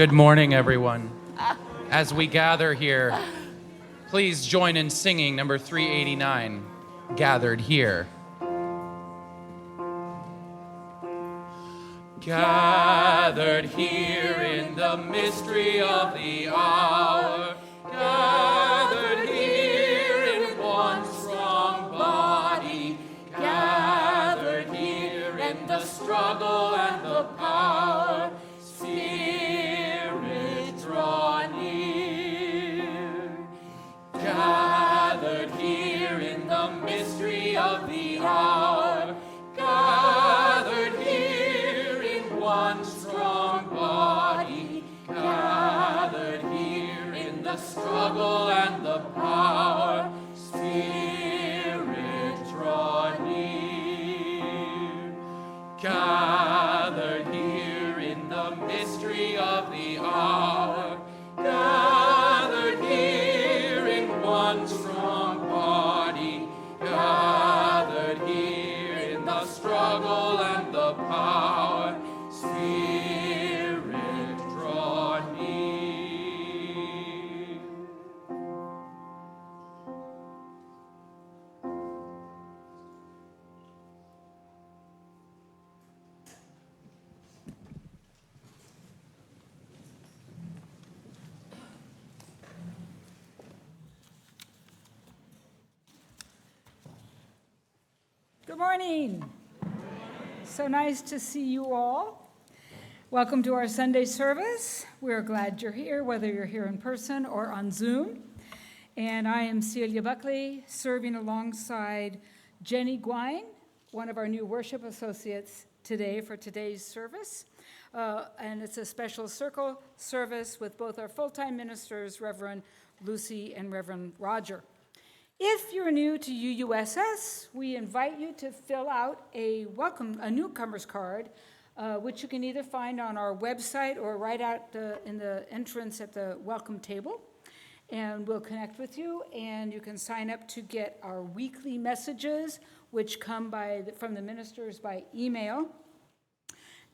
Good morning, everyone. As we gather here, please join in singing number 389, Gathered Here. Gathered here in the mystery of the hour, gathered here in one strong body, gathered here in the struggle and the power, Spirit draw near. Gathered here in the mystery of the hour, gathered here in one strong body, gathered here in the struggle and the power, Spirit draw near. Gathered here in the mystery of the hour, gathered here in one strong body, gathered here in the struggle and the power, Spirit draw near. Good morning. So nice to see you all. Welcome to our Sunday service. We're glad you're here, whether you're here in person or on Zoom. And I am Celia Buckley, serving alongside Jenni Gouine, one of our new worship associates today for today's service. And it's a special circle service with both our full-time ministers, Reverend Lucy and Reverend Roger. If you're new to UUSS, we invite you to fill out a newcomer's card, which you can either find on our website or right out in the entrance at the welcome table. And we'll connect with you, and you can sign up to get our weekly messages, which come from the ministers by email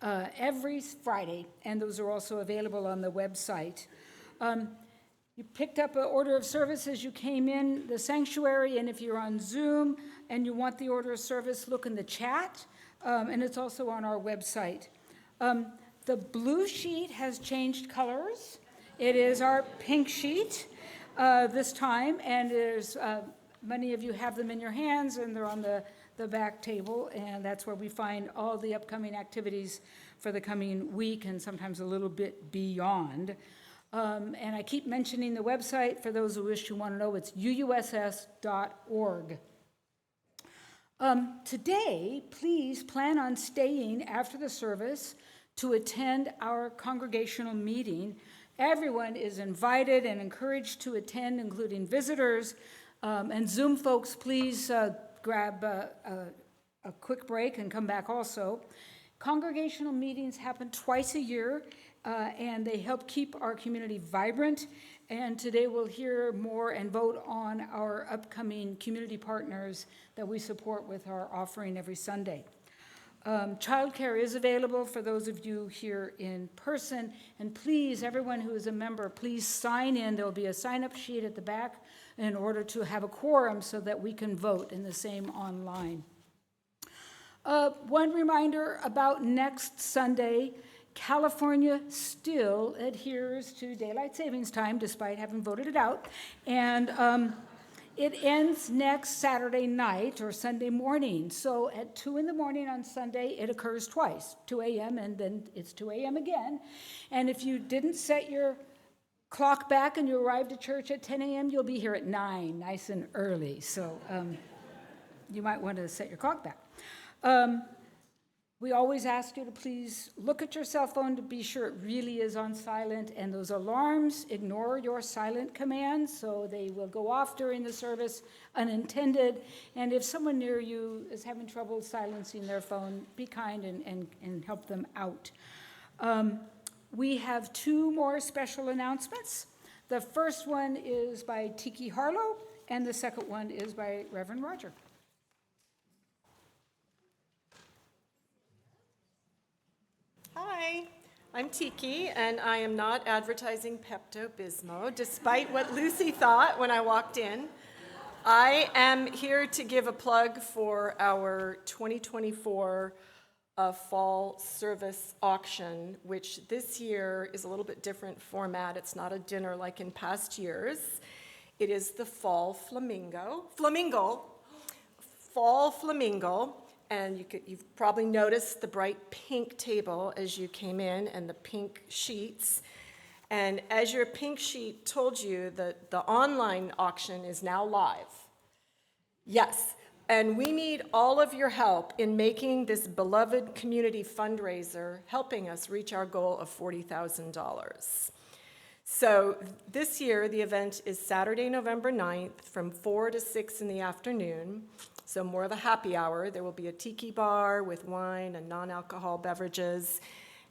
every Friday, and those are also available on the website. You picked up an order of service as you came in the sanctuary, and if you're on Zoom and you want the order of service, look in the chat, and it's also on our website. The blue sheet has changed colors. It is our pink sheet this time, and there's many of you have them in your hands, and they're on the back table, and that's where we find all the upcoming activities for the coming week and sometimes a little bit beyond. And I keep mentioning the website for those who wish to want to know. It's uuss.org. Today, please plan on staying after the service to attend our congregational meeting. Everyone is invited and encouraged to attend, including visitors. And Zoom folks, please grab a quick break and come back also. Congregational meetings happen twice a year. And they help keep our community vibrant. And today we'll hear more and vote on our upcoming community partners that we support with our offering every Sunday. Childcare is available for those of you here in person. And please, everyone who is a member, please sign in. There will be a sign-up sheet at the back in order to have a quorum so that we can vote in the same online. One reminder about next Sunday. California still adheres to daylight savings time despite having voted it out, and it ends next Saturday night or Sunday morning. So at 2 in the morning on Sunday, it occurs twice, 2 a.m. and then it's 2 a.m. again. And if you didn't set your clock back and you arrived at church at 10 a.m., you'll be here at 9, nice and early. So you might want to set your clock back. We always ask you to please look at your cell phone to be sure it really is on silent, and those alarms ignore your silent commands, so they will go off during the service unintended. And if someone near you is having trouble silencing their phone, be kind and help them out. We have 2 more special announcements. The first one is by Tiki Harlow, and the second one is by Reverend Roger. Hi, I'm Tiki, and I am not advertising Pepto-Bismol, despite what Lucy thought when I walked in. I am here to give a plug for our 2024 fall service auction, which this year is a little bit different format. It's not a dinner like in past years. It is the Fall Fall Flamingo, and you've probably noticed the bright pink table as you came in and the pink sheets. And as your pink sheet told you, the online auction is now live. Yes, and we need all of your help in making this beloved community fundraiser, helping us reach our goal of $40,000. So this year, the event is Saturday, November 9th from 4 to 6 in the afternoon. So more of a happy hour. There will be a tiki bar with wine and non-alcohol beverages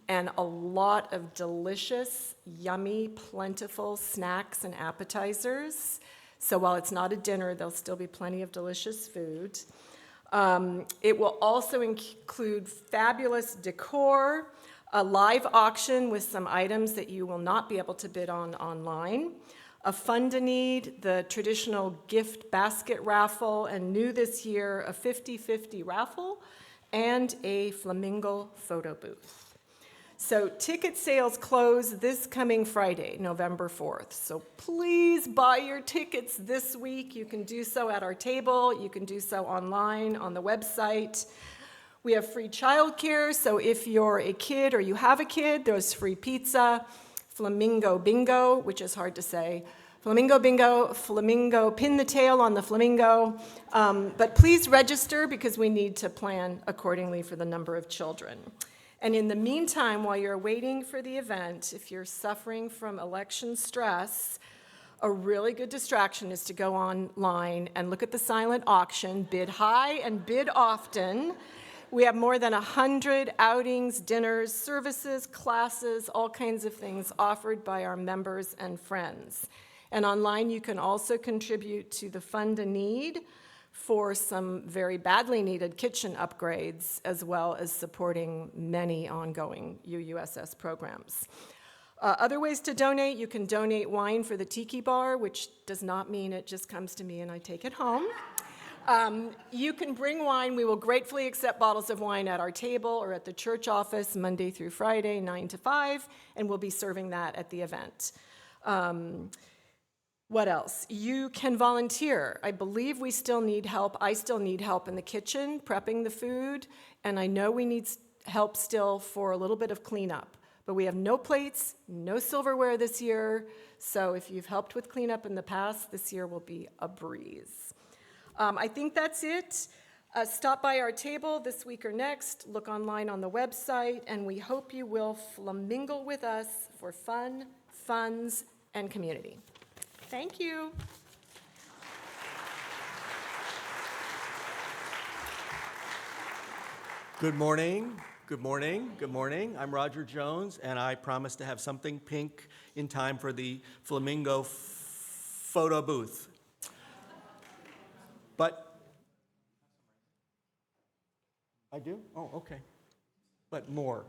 and a lot of delicious, yummy, plentiful snacks and appetizers. So while it's not a dinner, there'll still be plenty of delicious food. It will also include fabulous decor, a live auction with some items that you will not be able to bid on online, a fund-a-need, the traditional gift basket raffle, and new this year, a 50-50 raffle, and a flamingo photo booth. So ticket sales close this coming Friday, November 4th. So please buy your tickets this week. You can do so at our table. You can do so online on the website. We have free childcare, so if you're a kid or you have a kid, there's free pizza, flamingo bingo, which is hard to say, flamingo bingo, flamingo, pin the tail on the flamingo. But please register because we need to plan accordingly for the number of children. And in the meantime, while you're waiting for the event, if you're suffering from election stress, a really good distraction is to go online and look at the silent auction, bid high and bid often. We have more than 100 outings, dinners, services, classes, all kinds of things offered by our members and friends. And online, you can also contribute to the Fund-a-Need for some very badly needed kitchen upgrades, as well as supporting many ongoing UUSS programs. Other ways to donate, you can donate wine for the Tiki Bar, which does not mean it just comes to me and I take it home. You can bring wine. We will gratefully accept bottles of wine at our table or at the church office Monday through Friday, 9 to 5, and we'll be serving that at the event. What else? You can volunteer. I believe we still need help. I still need help in the kitchen, prepping the food, and I know we need help still for a little bit of cleanup. But we have no plates, no silverware this year, so if you've helped with cleanup in the past, this year will be a breeze. I think that's it. Stop by our table this week or next, look online on the website, and we hope you will flamingle with us for fun, funds, and community. Thank you. Good morning, good morning, good morning. I'm Roger Jones, and I promise to have something pink in time for the flamingo photo booth. But I do? Oh, okay. But more.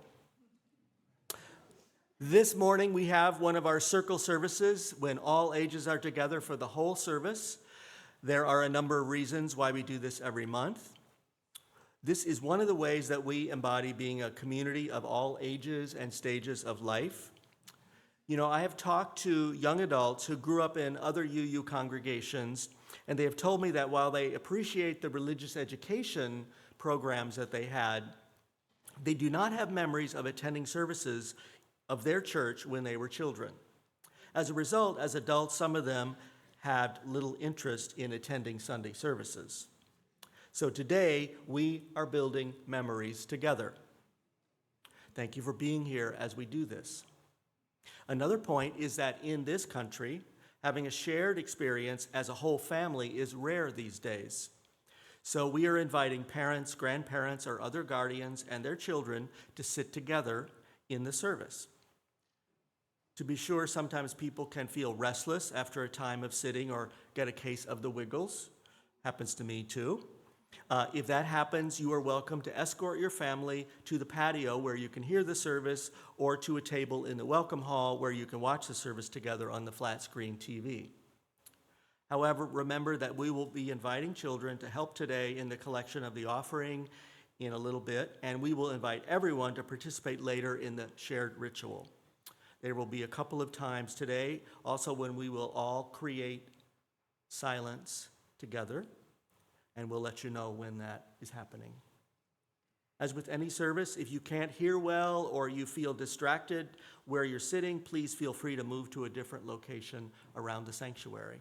This morning we have one of our circle services when all ages are together for the whole service. There are a number of reasons why we do this every month. This is one of the ways that we embody being a community of all ages and stages of life. You know, I have talked to young adults who grew up in other UU congregations, and they have told me that while they appreciate the religious education programs that they had, they do not have memories of attending services of their church when they were children. As a result, as adults, some of them had little interest in attending Sunday services. So today, we are building memories together. Thank you for being here as we do this. Another point is that in this country, having a shared experience as a whole family is rare these days. So we are inviting parents, grandparents, or other guardians and their children to sit together in the service. To be sure, sometimes people can feel restless after a time of sitting or get a case of the wiggles. Happens to me too. If that happens, you are welcome to escort your family to the patio where you can hear the service, or to a table in the welcome hall where you can watch the service together on the flat screen TV. However, remember that we will be inviting children to help today in the collection of the offering in a little bit, and we will invite everyone to participate later in the shared ritual. There will be a couple of times today also when we will all create silence together, and we'll let you know when that is happening. As with any service, if you can't hear well or you feel distracted where you're sitting, please feel free to move to a different location around the sanctuary.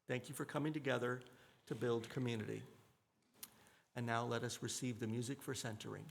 Thank you for coming together to build community. And now let us receive the music for centering.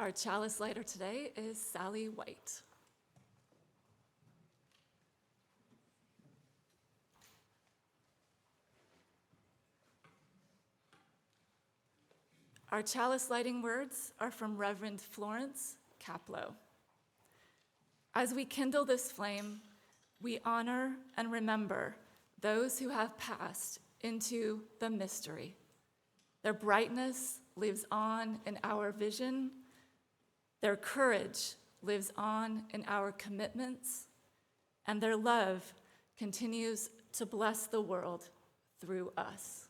Our chalice lighter today is Sally White. Our chalice lighting words are from Reverend Florence Caplow. As we kindle this flame, we honor and remember those who have passed into the mystery. Their brightness lives on in our vision. Their courage lives on in our commitments. And their love continues to bless the world through us.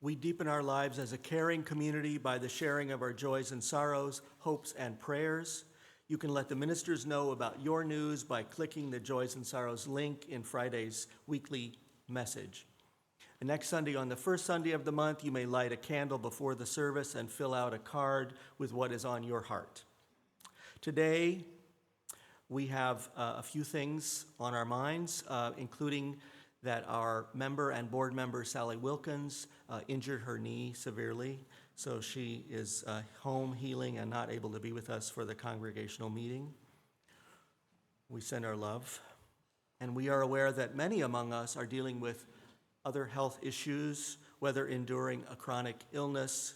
We deepen our lives as a caring community by the sharing of our joys and sorrows, hopes and prayers. You can let the ministers know about your news by clicking the Joys and Sorrows link in Friday's weekly message. And next Sunday, on the first Sunday of the month, you may light a candle before the service and fill out a card with what is on your heart. Today, we have a few things on our minds, including that our member and board member, Sally Wilkins, injured her knee severely, so she is home healing and not able to be with us for the congregational meeting. We send our love. And we are aware that many among us are dealing with other health issues, whether enduring a chronic illness,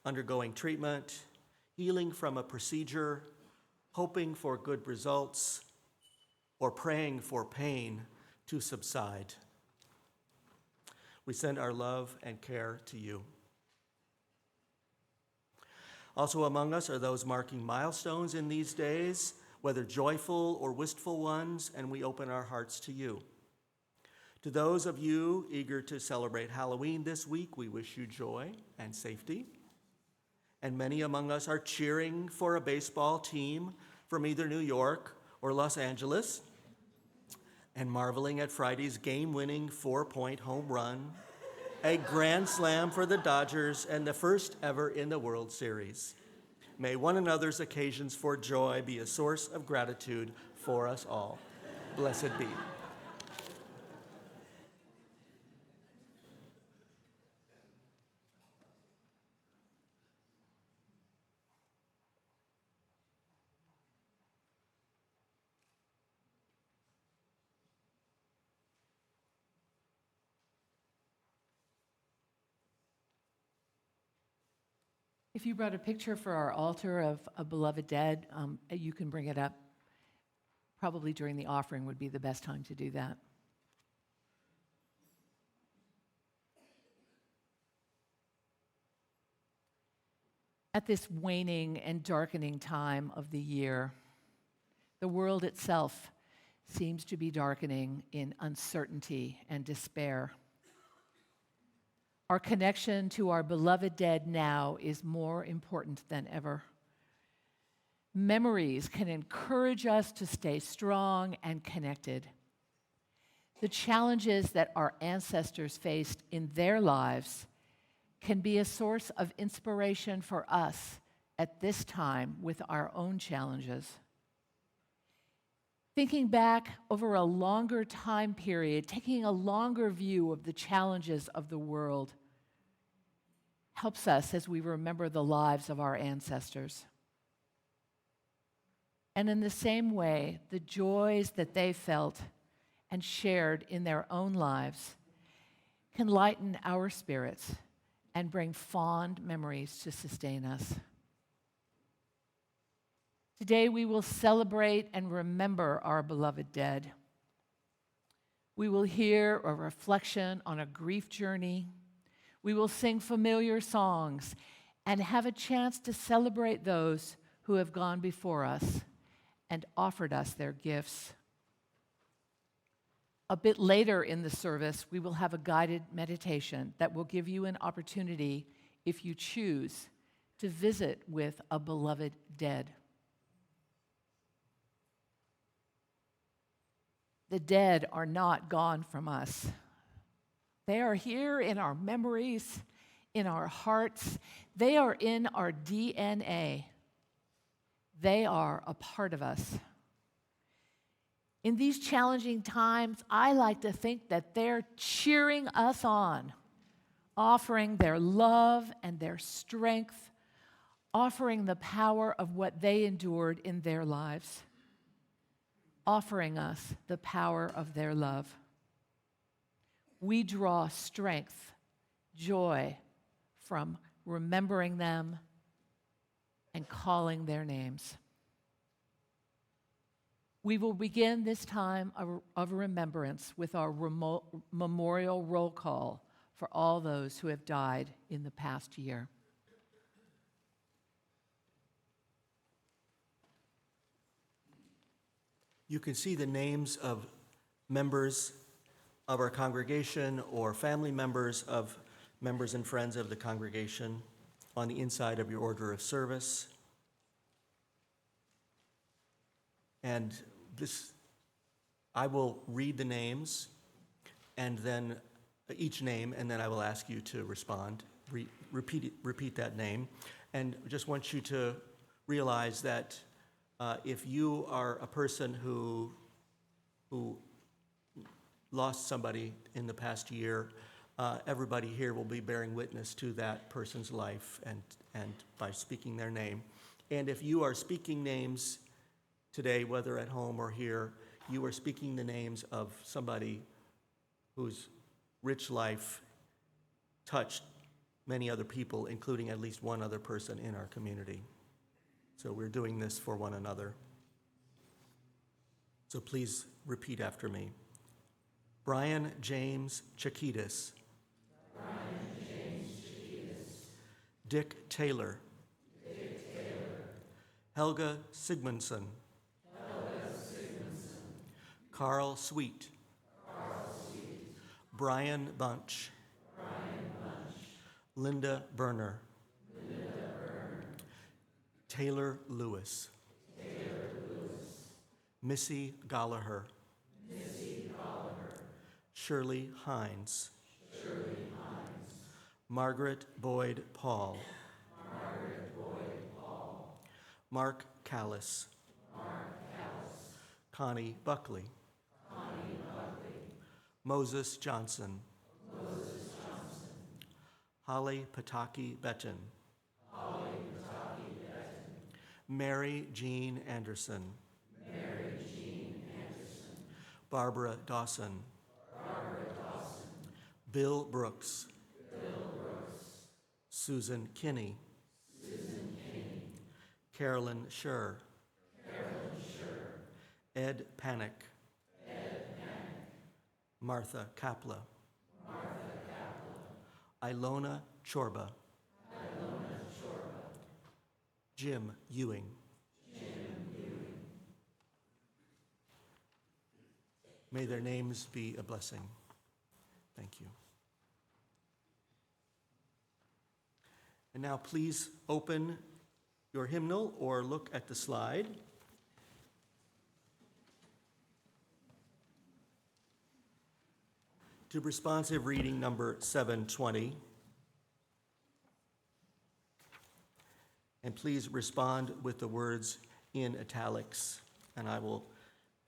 undergoing treatment, healing from a procedure, hoping for good results, or praying for pain to subside. We send our love and care to you. Also among us are those marking milestones in these days, whether joyful or wistful ones, and we open our hearts to you. To those of you eager to celebrate Halloween this week, we wish you joy and safety. And many among us are cheering for a baseball team from either New York or Los Angeles, and marveling at Friday's game-winning 4-point home run, a grand slam for the Dodgers, and the first ever in the World Series. May one another's occasions for joy be a source of gratitude for us all. Blessed be. If you brought a picture for our altar of a beloved dead, you can bring it up. Probably during the offering would be the best time to do that. At this waning and darkening time of the year, the world itself seems to be darkening in uncertainty and despair. Our connection to our beloved dead now is more important than ever. Memories can encourage us to stay strong and connected. The challenges that our ancestors faced in their lives can be a source of inspiration for us at this time with our own challenges. Thinking back over a longer time period, taking a longer view of the challenges of the world, helps us as we remember the lives of our ancestors. And in the same way, the joys that they felt and shared in their own lives can lighten our spirits and bring fond memories to sustain us. Today we will celebrate and remember our beloved dead. We will hear a reflection on a grief journey. We will sing familiar songs and have a chance to celebrate those who have gone before us and offered us their gifts. A bit later in the service, we will have a guided meditation that will give you an opportunity, if you choose, to visit with a beloved dead. The dead are not gone from us. They are here in our memories, in our hearts. They are in our DNA. They are a part of us. In these challenging times, I like to think that they're cheering us on, offering their love and their strength, offering the power of what they endured in their lives, offering us the power of their love. We draw strength, joy from remembering them and calling their names. We will begin this time of remembrance with our memorial roll call for all those who have died in the past year. You can see the names of members of our congregation or family members of members and friends of the congregation on the inside of your order of service. And I will read the names and then each name, and then I will ask you to respond, repeat that name. And just want you to realize that if you are a person who lost somebody in the past year, everybody here will be bearing witness to that person's life and by speaking their name. And if you are speaking names today, whether at home or here, you are speaking the names of somebody whose rich life touched many other people, including at least one other person in our community. So we're doing this for one another. So please repeat after me. Brian James Chakitis. Dick Taylor. Helga Sigmundson. Carl Sweet. Brian Bunch. Linda Berner. Taylor Lewis. Missy Gallagher. Shirley Hines. Margaret Boyd Paul. Mark Callis. Connie Buckley. Moses Johnson. Holly Pataki Betton. Mary Jean Anderson. Barbara Dawson. Bill Brooks. Susan Kinney. Carolyn Scher. Ed Panic. Martha Kapla. Ilona Chorba. Jim Ewing. May their names be a blessing. Thank you. And now please open your hymnal or look at the slide. To responsive reading number 720. And please respond with the words in italics, and I will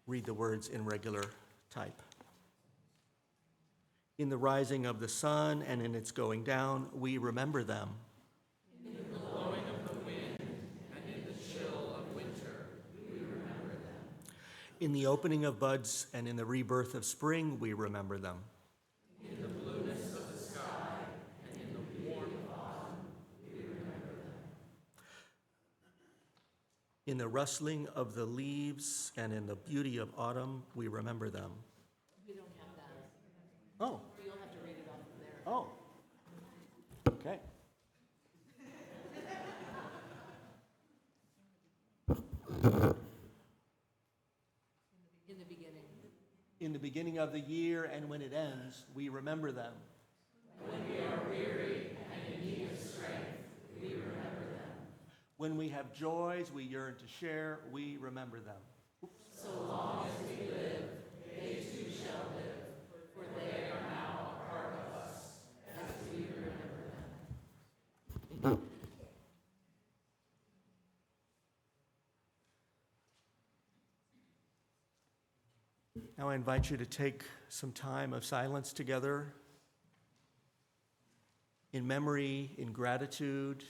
read the words in regular type. In the rising of the sun and in its going down, we remember them. In the blowing of the wind and in the chill of winter, we remember them. In the opening of buds and in the rebirth of spring, we remember them. In the blueness of the sky and in the warmth of autumn, we remember them. In the rustling of the leaves and in the beauty of autumn, we remember them. We don't have that. Oh, You'll have to read it off of there. oh, okay. In the beginning. In the beginning of the year and when it ends, we remember them. When we have joys we yearn to share, we remember them. Oops. I invite you to take some time of silence together in memory, in gratitude,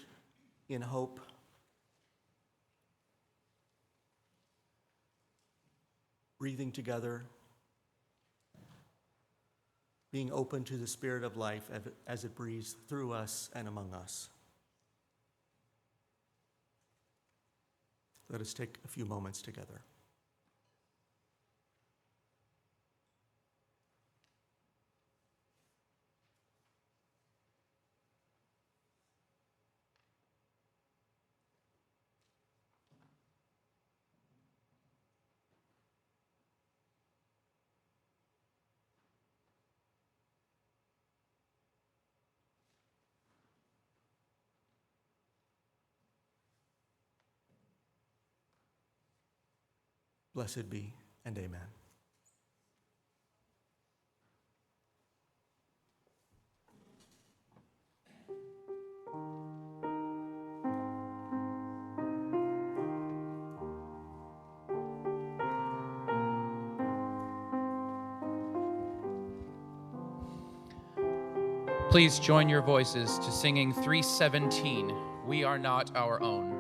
in hope. Breathing together, being open to the Spirit of life as it breathes through us and among us. Let us take a few moments together. Blessed be, and amen. Please join your voices to singing 317, We Are Not Our Own.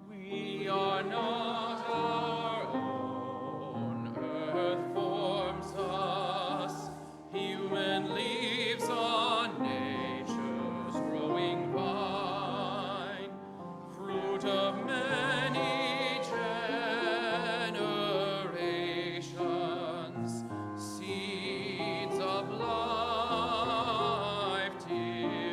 We are not our own, earth forms us, human leaves on nature's growing vine, fruit of many generations, seeds of life divine.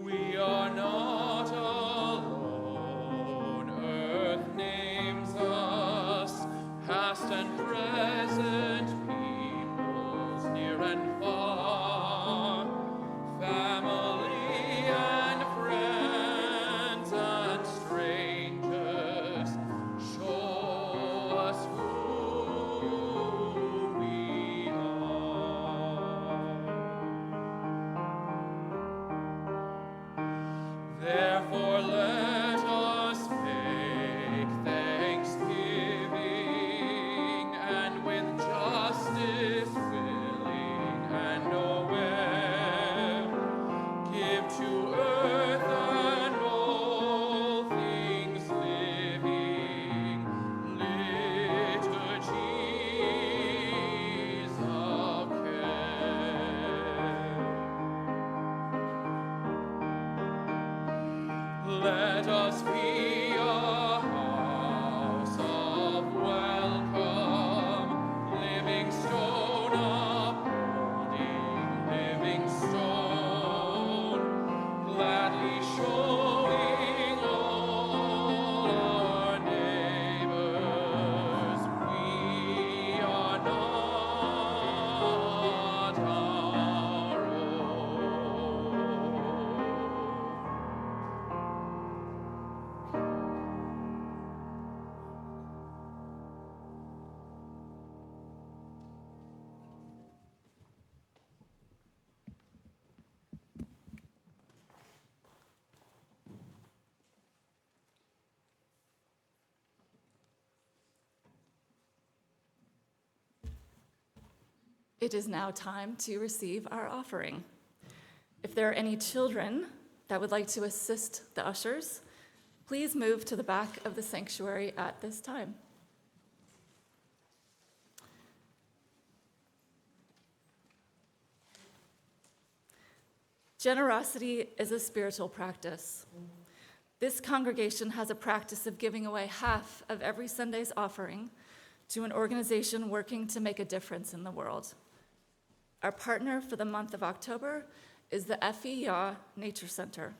We are not alone, earth names us, past and present, peoples near and far, family and friends and strangers, show us who we are. Therefore let us make thanksgiving, and with justice willing and aware, give to earth and all things living liturgies of care. Let us be a house of welcome, living stone upholding living stone, gladly showing all our neighbors we are not our own. It is now time to receive our offering. If there are any children that would like to assist the ushers, please move to the back of the sanctuary at this time. Generosity is a spiritual practice. This congregation has a practice of giving away half of every Sunday's offering to an organization working to make a difference in the world. Our partner for the month of October is the FEYA Nature Center.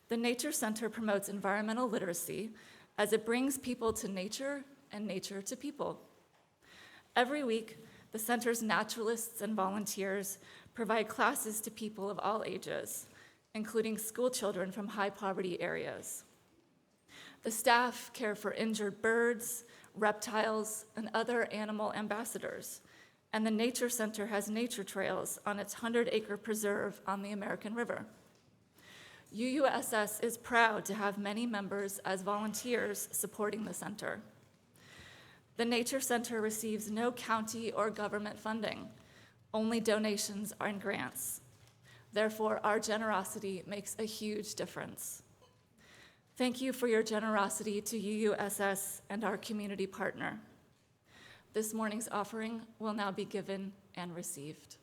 The Nature Center promotes environmental literacy as it brings people to nature and nature to people. Every week, the center's naturalists and volunteers provide classes to people of all ages, including school children from high poverty areas. The staff care for injured birds, reptiles, and other animal ambassadors. And the Nature Center has nature trails on its 100-acre preserve on the American River. UUSS is proud to have many members as volunteers supporting the center. The Nature Center receives no county or government funding, only donations and grants. Therefore, our generosity makes a huge difference. Thank you for your generosity to UUSS and our community partner. This morning's offering will now be given and received.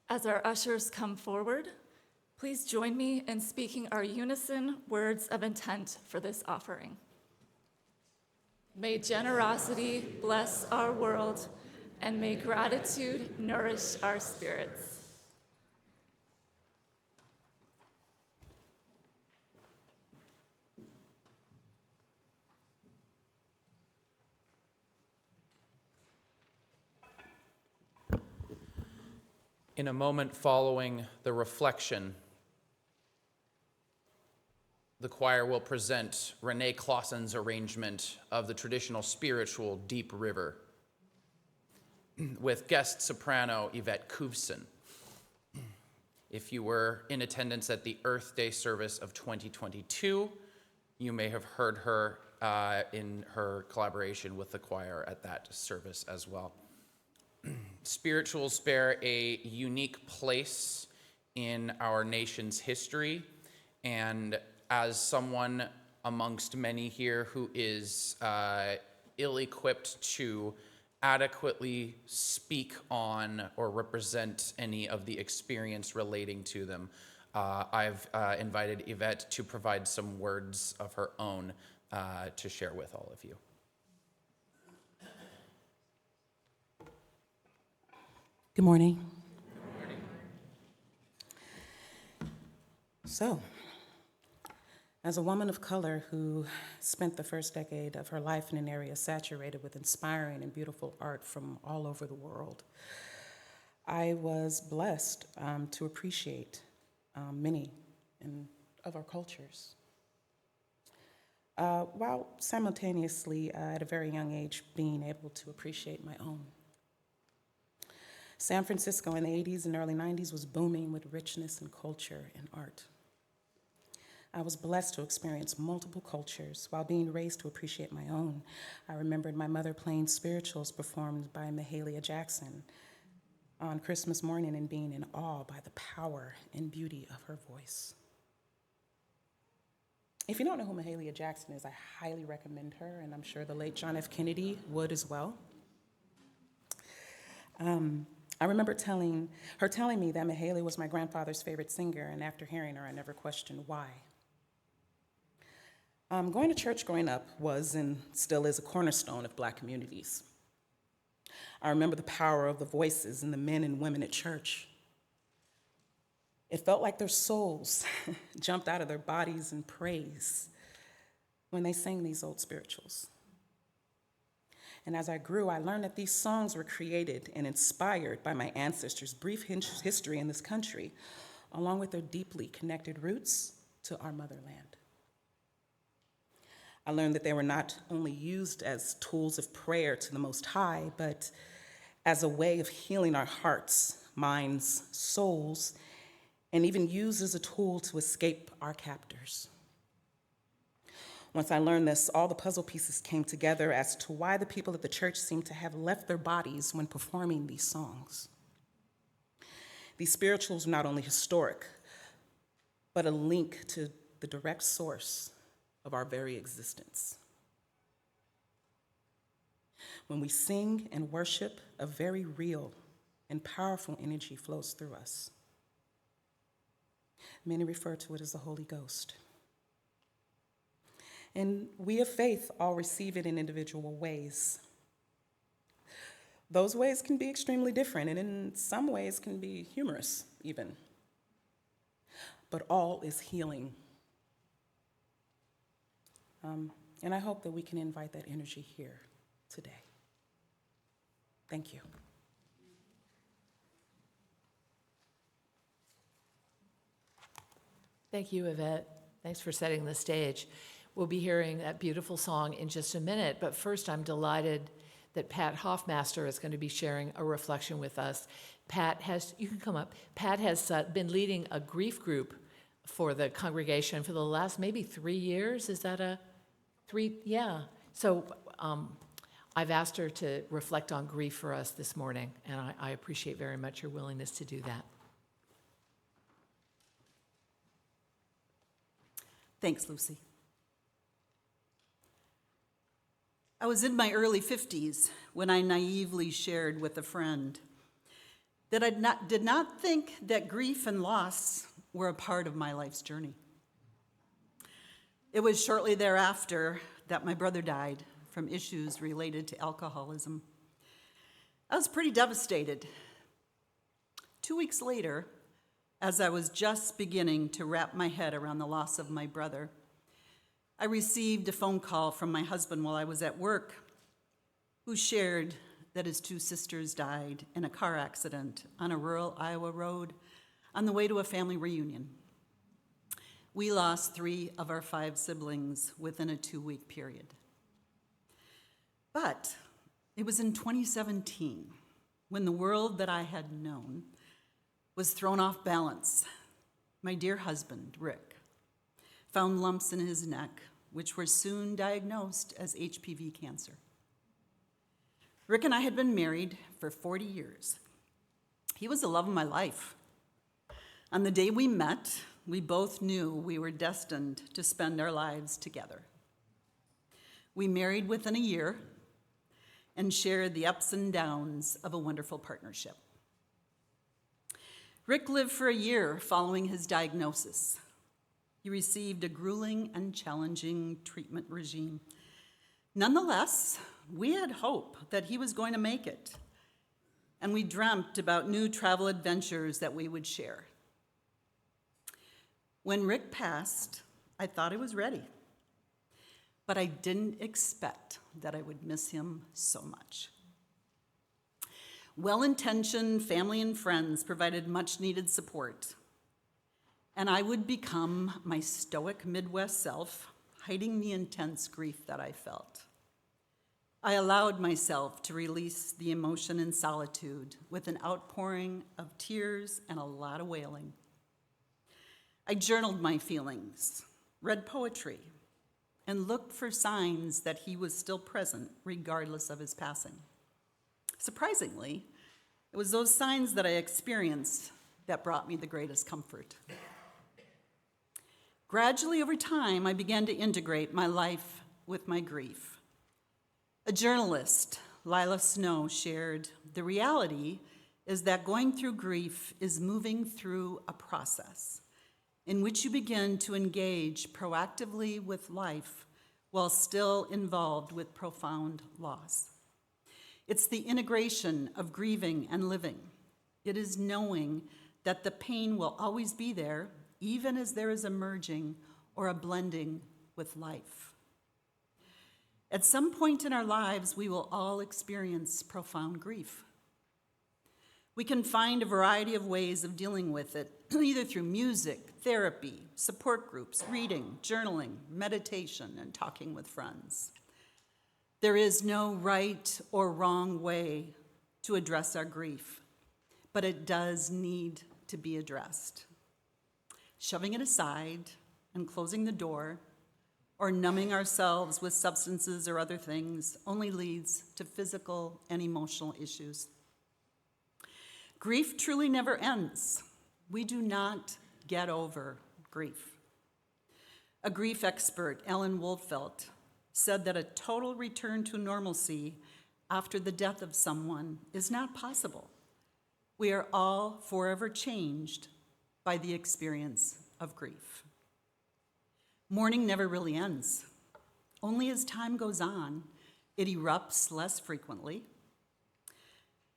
As our ushers come forward, please join me in speaking our unison words of intent for this offering. May generosity bless our world, and may gratitude nourish our spirits. In a moment following the reflection, the choir will present Renee Clausen's arrangement of the traditional spiritual Deep River with guest soprano Yvette Couvson. If you were in attendance at the Earth Day service of 2022, you may have heard her in her collaboration with the choir at that service as well. Spirituals bear a unique place in our nation's history, and as someone amongst many here who is ill-equipped to adequately speak on or represent any of the experience relating to them, I've invited Yvette to provide some words of her own to share with all of you. Good morning. So, as a woman of color who spent the first decade of her life in an area saturated with inspiring and beautiful art from all over the world, I was blessed to appreciate many of our cultures, while simultaneously, at a very young age, being able to appreciate my own. San Francisco in the 80s and early 90s was booming with richness and culture and art. I was blessed to experience multiple cultures while being raised to appreciate my own. I remembered my mother playing spirituals performed by Mahalia Jackson on Christmas morning and being in awe by the power and beauty of her voice. If you don't know who Mahalia Jackson is, I highly recommend her, and I'm sure the late John F. Kennedy would as well. I remember her telling me that Mahalia was my grandfather's favorite singer, and after hearing her, I never questioned why. Going to church growing up was and still is a cornerstone of Black communities. I remember the power of the voices and the men and women at church. It felt like their souls jumped out of their bodies in praise when they sang these old spirituals. And as I grew, I learned that these songs were created and inspired by my ancestors' brief history in this country, along with their deeply connected roots to our motherland. I learned that they were not only used as tools of prayer to the Most High, but as a way of healing our hearts, minds, souls, and even used as a tool to escape our captors. Once I learned this, all the puzzle pieces came together as to why the people at the church seemed to have left their bodies when performing these songs. These spirituals were not only historic, but a link to the direct source of our very existence. When we sing and worship, a very real and powerful energy flows through us. Many refer to it as the Holy Ghost. And we of faith all receive it in individual ways. Those ways can be extremely different, and in some ways can be humorous even. But all is healing. And I hope that we can invite that energy here today. Thank you. Thank you, Yvette. Thanks for setting the stage. We'll be hearing that beautiful song in just a minute, but first I'm delighted that Pat Hofmaster is going to be sharing a reflection with us. You can come up. Pat has been leading a grief group for the congregation for the last maybe 3 years. Is that a 3? Yeah. So I've asked her to reflect on grief for us this morning, and I appreciate very much your willingness to do that. Thanks, Lucy. I was in my early 50s when I naively shared with a friend that I did not think that grief and loss were a part of my life's journey. It was shortly thereafter that my brother died from issues related to alcoholism. I was pretty devastated. 2 weeks later, as I was just beginning to wrap my head around the loss of my brother, I received a phone call from my husband while I was at work, who shared that his 2 sisters died in a car accident on a rural Iowa road on the way to a family reunion. We lost 3 of our 5 siblings within a 2-week period. But it was in 2017 when the world that I had known was thrown off balance. My dear husband, Rick, found lumps in his neck, which were soon diagnosed as HPV cancer. Rick and I had been married for 40 years. He was the love of my life. On the day we met, we both knew we were destined to spend our lives together. We married within a year and shared the ups and downs of a wonderful partnership. Rick lived for a year following his diagnosis. He received a grueling and challenging treatment regime. Nonetheless, we had hope that he was going to make it, and we dreamt about new travel adventures that we would share. When Rick passed, I thought I was ready, but I didn't expect that I would miss him so much. Well-intentioned family and friends provided much-needed support, and I would become my stoic Midwest self, hiding the intense grief that I felt. I allowed myself to release the emotion in solitude with an outpouring of tears and a lot of wailing. I journaled my feelings, read poetry, and looked for signs that he was still present regardless of his passing. Surprisingly, it was those signs that I experienced that brought me the greatest comfort. Gradually over time, I began to integrate my life with my grief. A journalist, Lila Snow, shared, "The reality is that going through grief is moving through a process in which you begin to engage proactively with life while still involved with profound loss. It's the integration of grieving and living. It is knowing that the pain will always be there, even as there is a merging or a blending with life. At some point in our lives, we will all experience profound grief. We can find a variety of ways of dealing with it, either through music, therapy, support groups, reading, journaling, meditation, and talking with friends. There is no right or wrong way to address our grief, but it does need to be addressed. Shoving it aside and closing the door, or numbing ourselves with substances or other things, only leads to physical and emotional issues. Grief truly never ends. We do not get over grief. A grief expert, Ellen Wolfelt, said that a total return to normalcy after the death of someone is not possible. We are all forever changed by the experience of grief. Mourning never really ends. Only as time goes on, it erupts less frequently.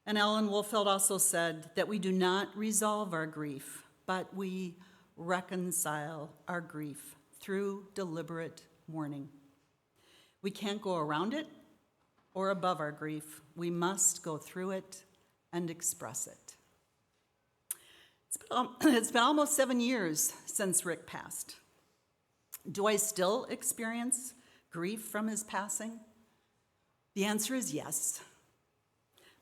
And Ellen Wolfelt also said that we do not resolve our grief, but we reconcile our grief through deliberate mourning. We can't go around it or above our grief. We must go through it and express it. It's been almost 7 years since Rick passed. Do I still experience grief from his passing? The answer is yes,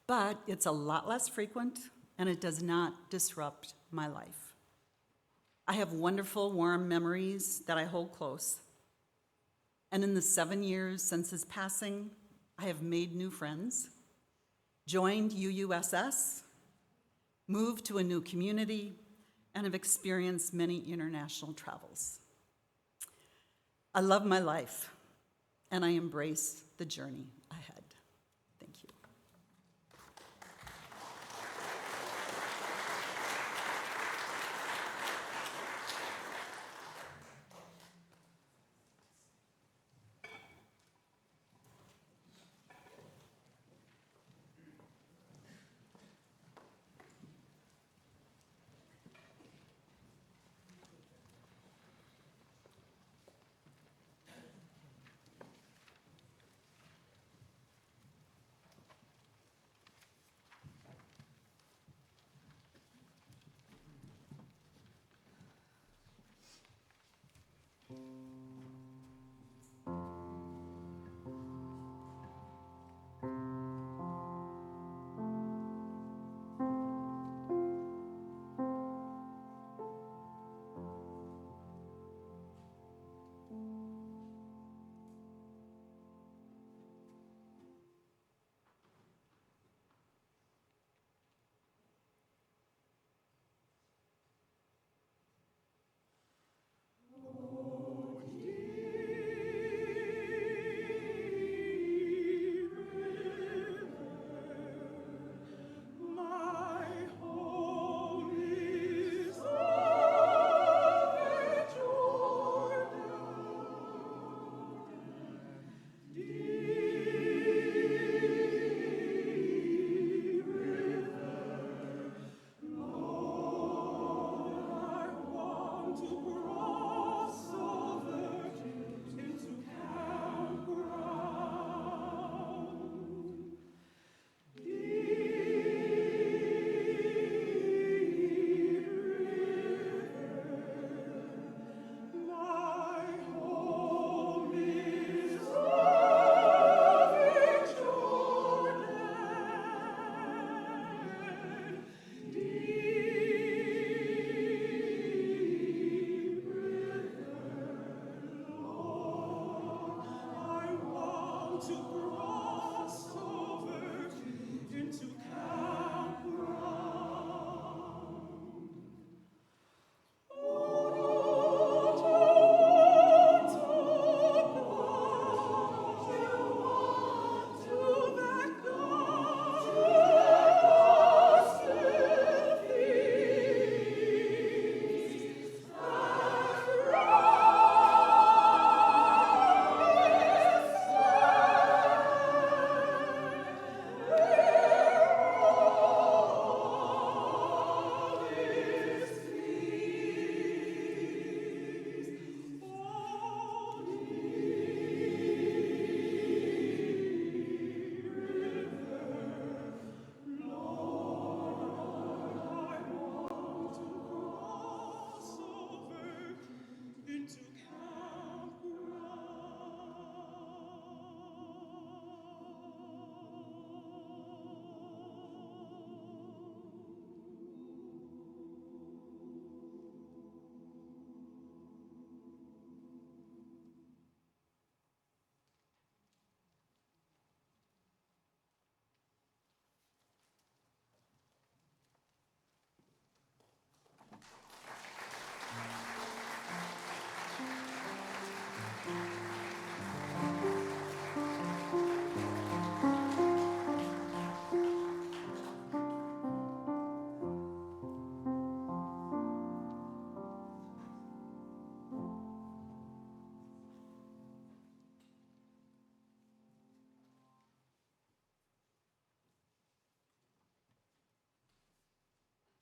but it's a lot less frequent and it does not disrupt my life. I have wonderful, warm memories that I hold close. And in the 7 years since his passing, I have made new friends, joined UUSS, moved to a new community, and have experienced many international travels. I love my life, and I embrace the journey ahead. Thank you.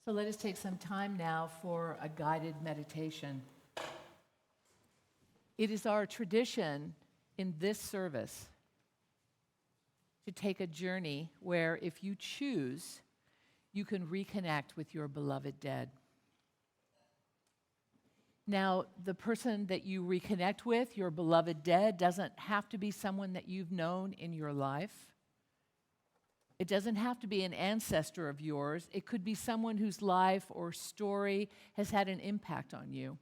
So let us take some time now for a guided meditation. It is our tradition in this service to take a journey where, if you choose, you can reconnect with your beloved dead. Now, the person that you reconnect with, your beloved dead, doesn't have to be someone that you've known in your life. It doesn't have to be an ancestor of yours. It could be someone whose life or story has had an impact on you.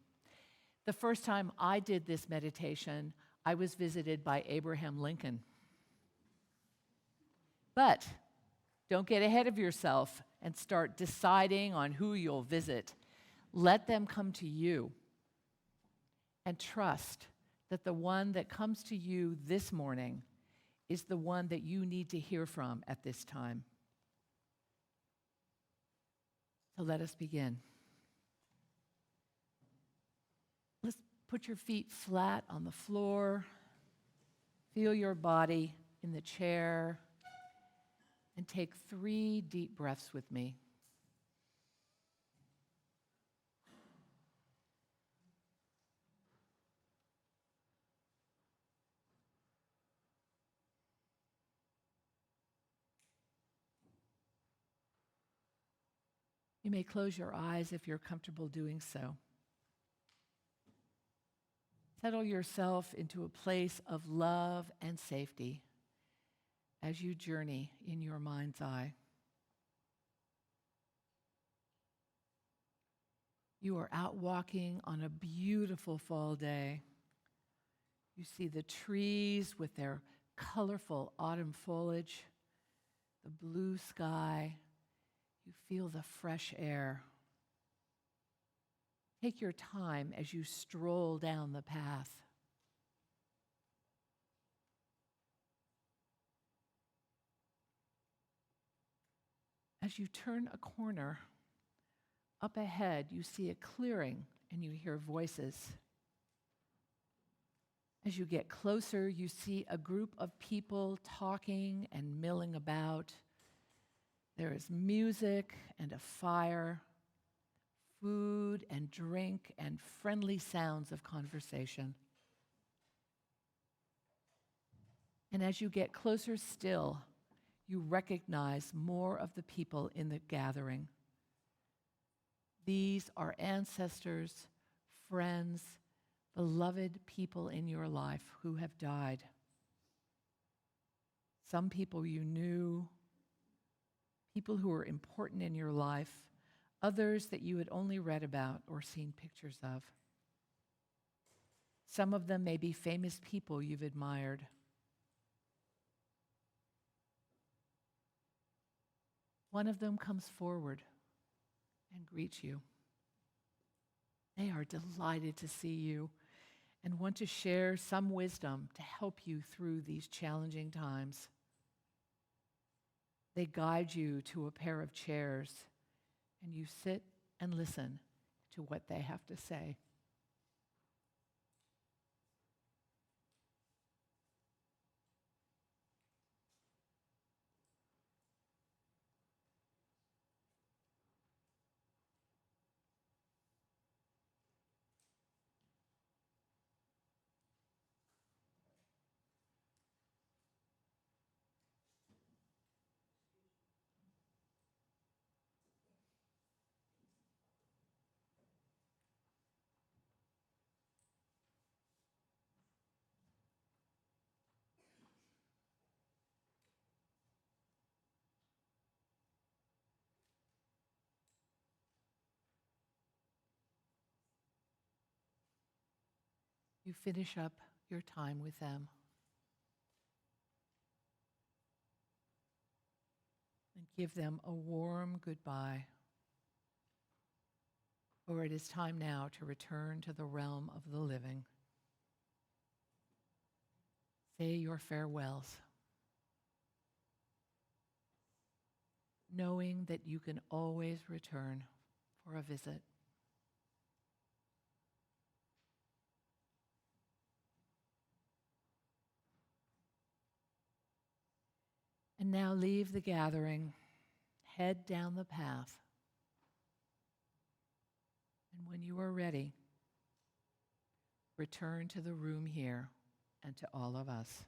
The first time I did this meditation, I was visited by Abraham Lincoln. But don't get ahead of yourself and start deciding on who you'll visit. Let them come to you, and trust that the one that comes to you this morning is the one that you need to hear from at this time. So let us begin. Let's put your feet flat on the floor. Feel your body in the chair. And take 3 deep breaths with me. You may close your eyes if you're comfortable doing so. Settle yourself into a place of love and safety as you journey in your mind's eye. You are out walking on a beautiful fall day. You see the trees with their colorful autumn foliage, the blue sky. You feel the fresh air. Take your time as you stroll down the path. As you turn a corner, up ahead you see a clearing and you hear voices. As you get closer, you see a group of people talking and milling about. There is music and a fire, food and drink, and friendly sounds of conversation. And as you get closer still, you recognize more of the people in the gathering. These are ancestors, friends, beloved people in your life who have died. Some people you knew, people who were important in your life, others that you had only read about or seen pictures of. Some of them may be famous people you've admired. one of them comes forward and greets you. They are delighted to see you and want to share some wisdom to help you through these challenging times. They guide you to a pair of chairs, and you sit and listen to what they have to say. You finish up your time with them. And give them a warm goodbye. For it is time now to return to the realm of the living. Say your farewells, knowing that you can always return for a visit. And now leave the gathering, head down the path. And when you are ready, return to the room here and to all of us.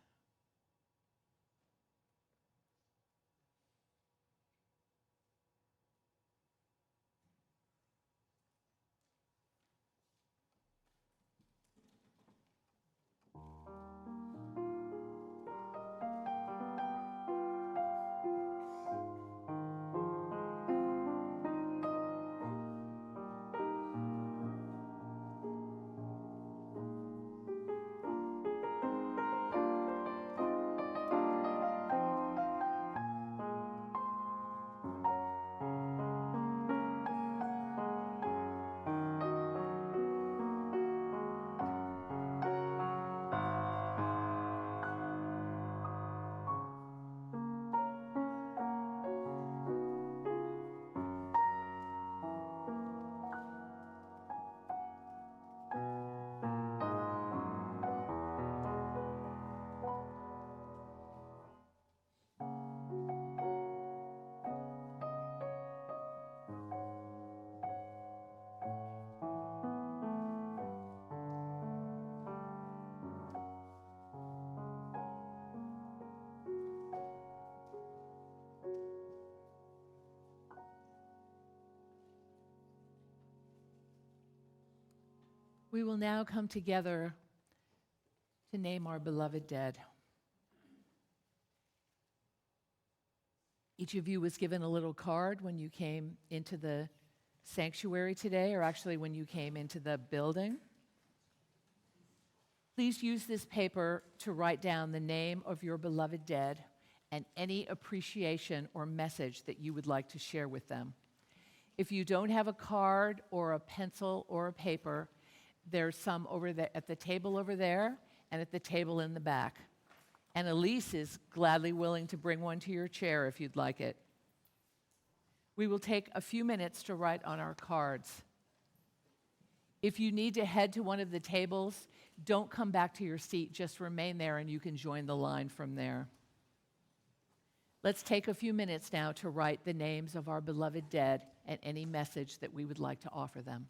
We will now come together to name our beloved dead. Each of you was given a little card when you came into the sanctuary today, or actually when you came into the building. Please use this paper to write down the name of your beloved dead and any appreciation or message that you would like to share with them. If you don't have a card or a pencil or a paper, there's some over there at the table over there and at the table in the back. And Elise is gladly willing to bring one to your chair if you'd like it. We will take a few minutes to write on our cards. If you need to head to one of the tables, don't come back to your seat, just remain there and you can join the line from there. Let's take a few minutes now to write the names of our beloved dead and any message that we would like to offer them.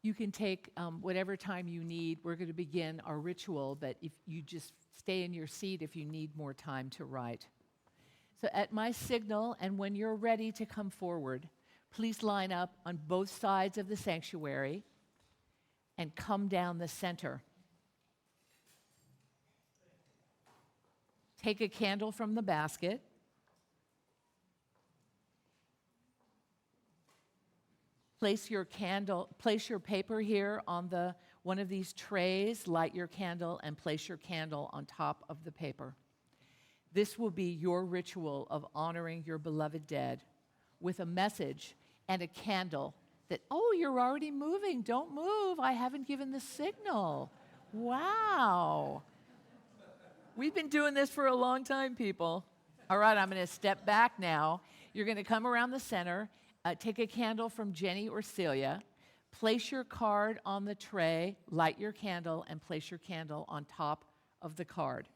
You can take whatever time you need. We're going to begin our ritual, but if you just stay in your seat if you need more time to write. So at my signal, and when you're ready to come forward, please line up on both sides of the sanctuary and come down the center. Take a candle from the basket. Place your paper here on one of these trays, light your candle, and place your candle on top of the paper. This will be your ritual of honoring your beloved dead with a message and a candle that, oh, you're already moving. Don't move. I haven't given the signal. Wow. We've been doing this for a long time, people. All right, I'm going to step back now. You're going to come around the center. Take a candle from Jenni or Celia, place your card on the tray, light your candle, and place your candle on top of the card.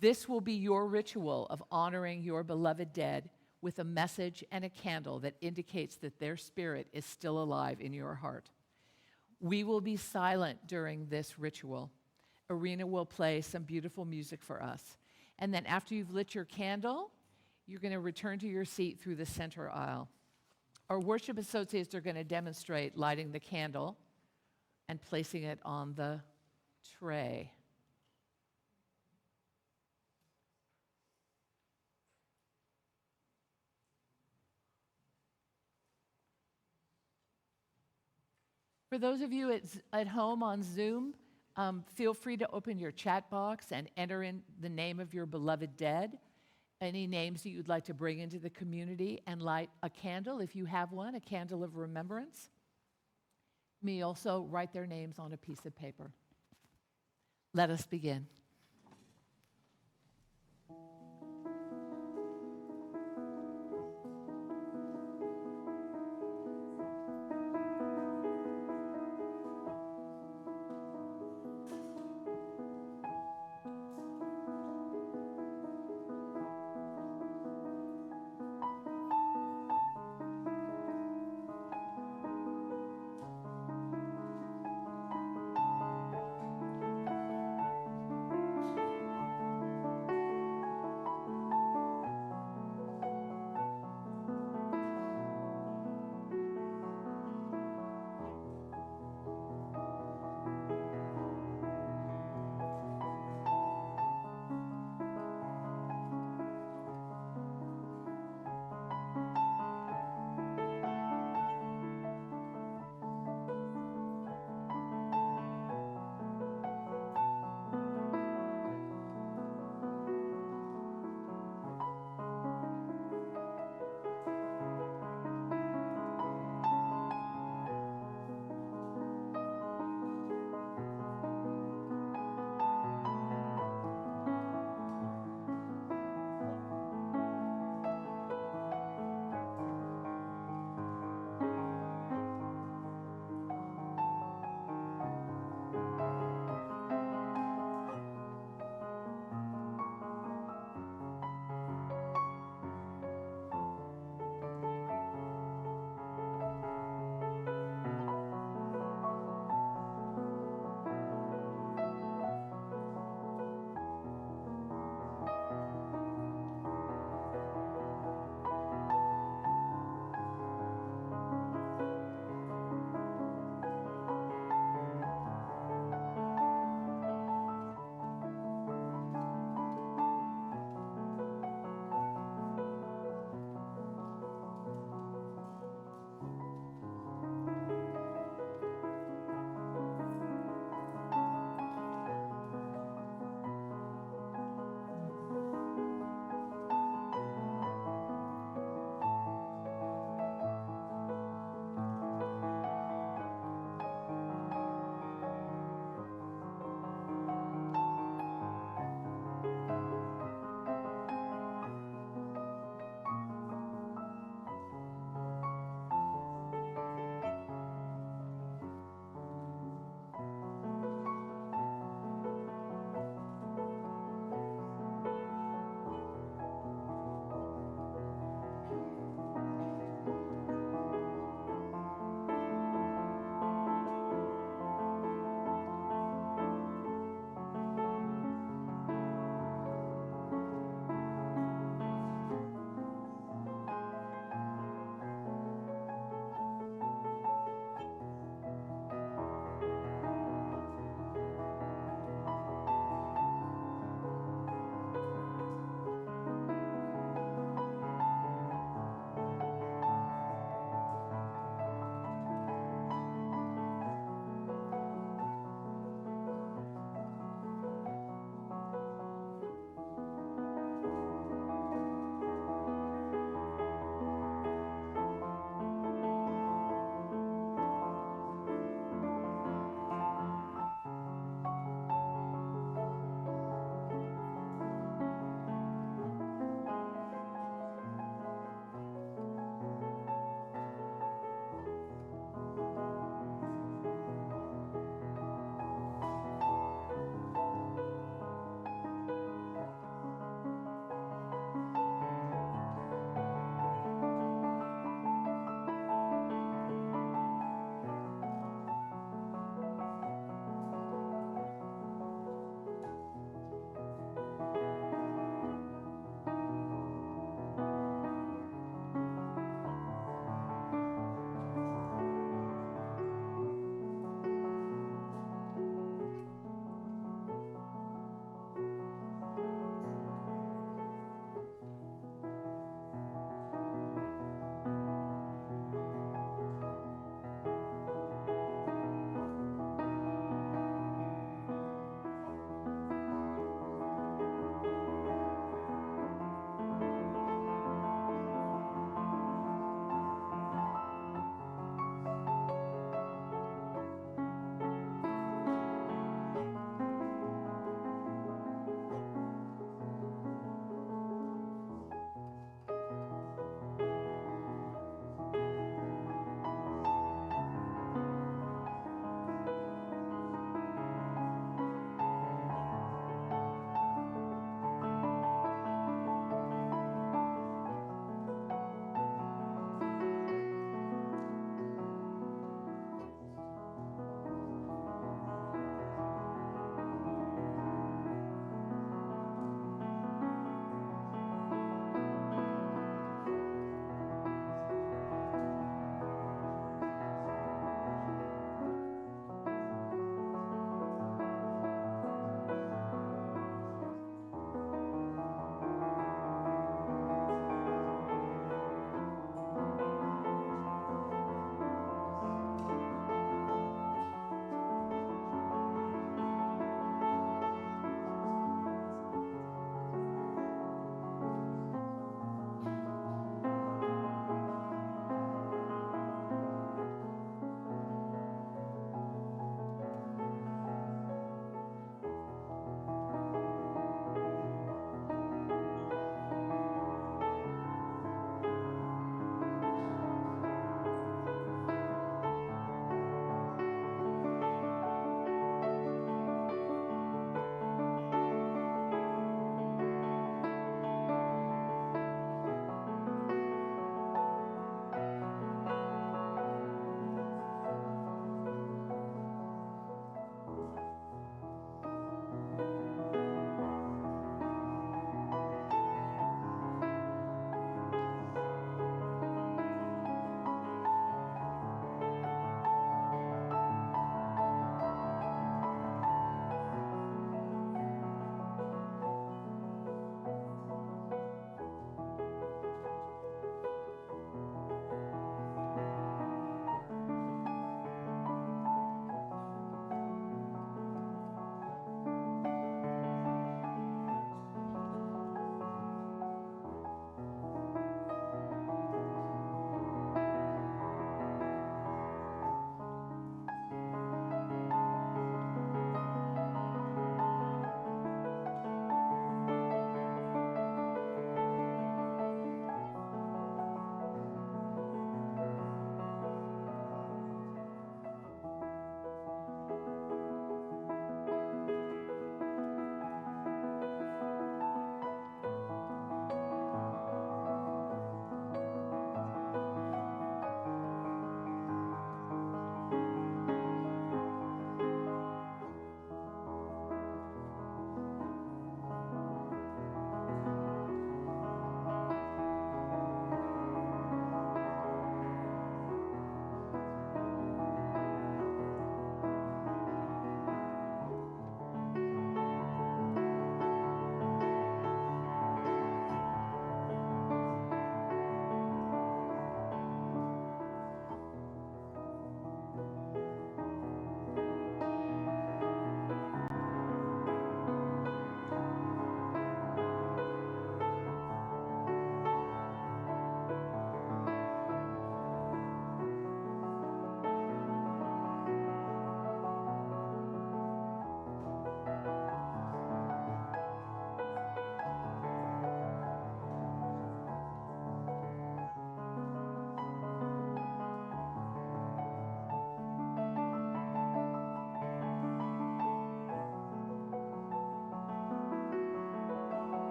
This will be your ritual of honoring your beloved dead with a message and a candle that indicates that their spirit is still alive in your heart. We will be silent during this ritual. Irina will play some beautiful music for us. And then after you've lit your candle, you're going to return to your seat through the center aisle. Our worship associates are going to demonstrate lighting the candle and placing it on the tray. For those of you at home on Zoom, feel free to open your chat box and enter in the name of your beloved dead. Any names that you'd like to bring into the community, and light a candle, if you have one, a candle of remembrance. You may also write their names on a piece of paper. Let us begin.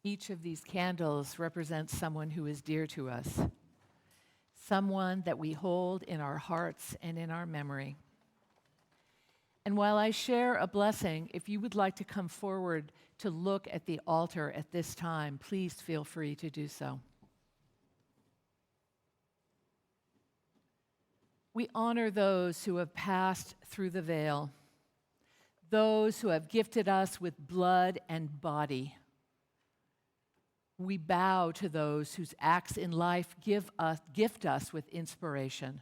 Each of these candles represents someone who is dear to us, someone that we hold in our hearts and in our memory. And while I share a blessing, if you would like to come forward to look at the altar at this time, please feel free to do so. We honor those who have passed through the veil, those who have gifted us with blood and body. We bow to those whose acts in life gift us with inspiration.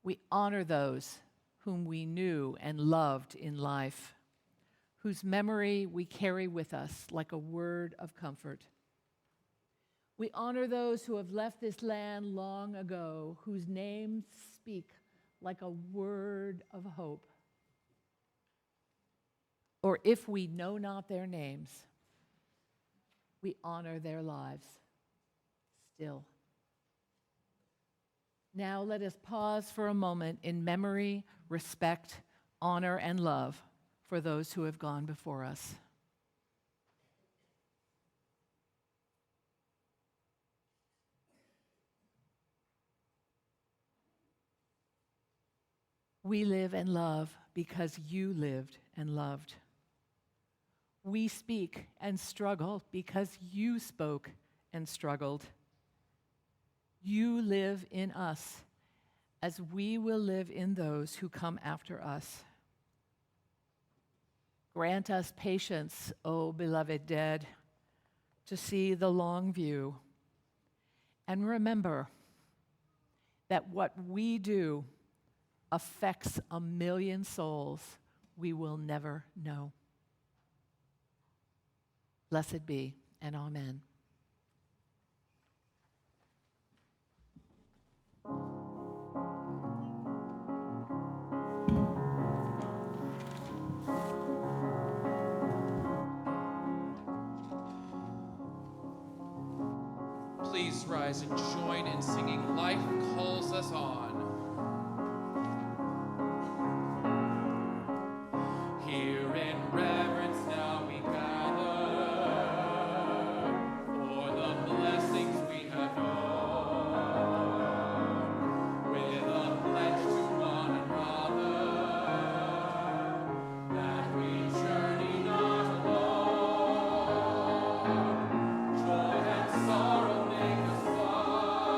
We honor those whom we knew and loved in life, whose memory we carry with us like a word of comfort. We honor those who have left this land long ago, whose names speak like a word of hope. Or if we know not their names, we honor their lives still. Now let us pause for a moment in memory, respect, honor, and love for those who have gone before us. We live and love because you lived and loved. We speak and struggle because you spoke and struggled. You live in us as we will live in those who come after us. Grant us patience, O beloved dead, to see the long view. And remember that what we do affects 1,000,000 souls we will never know. Blessed be, and amen. Please rise and join in singing Life Calls Us On. Here in reverence now we gather for the blessings we have known, with a pledge to one another that we journey not alone. Joy and sorrow make us wise.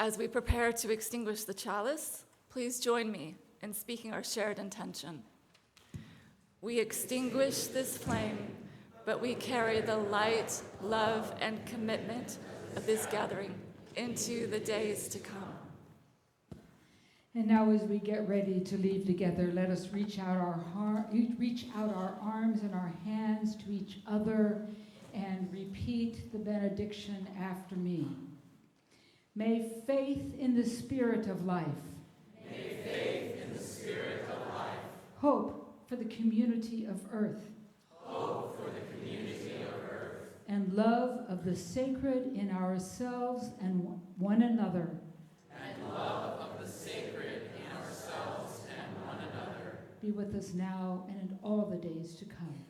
As we prepare to extinguish the chalice, please join me in speaking our shared intention. We extinguish this flame, but we carry the light, love, and commitment of this gathering into the days to come. And now as we get ready to leave together, let us reach out our arms and our hands to each other and repeat the benediction after me. May faith in the Spirit of life. May faith in the Spirit of life. Hope for the community of earth. Hope for the community of earth. And love of the sacred in ourselves and one another. And love of the sacred in ourselves and one another. Be with us now and in all the days to come.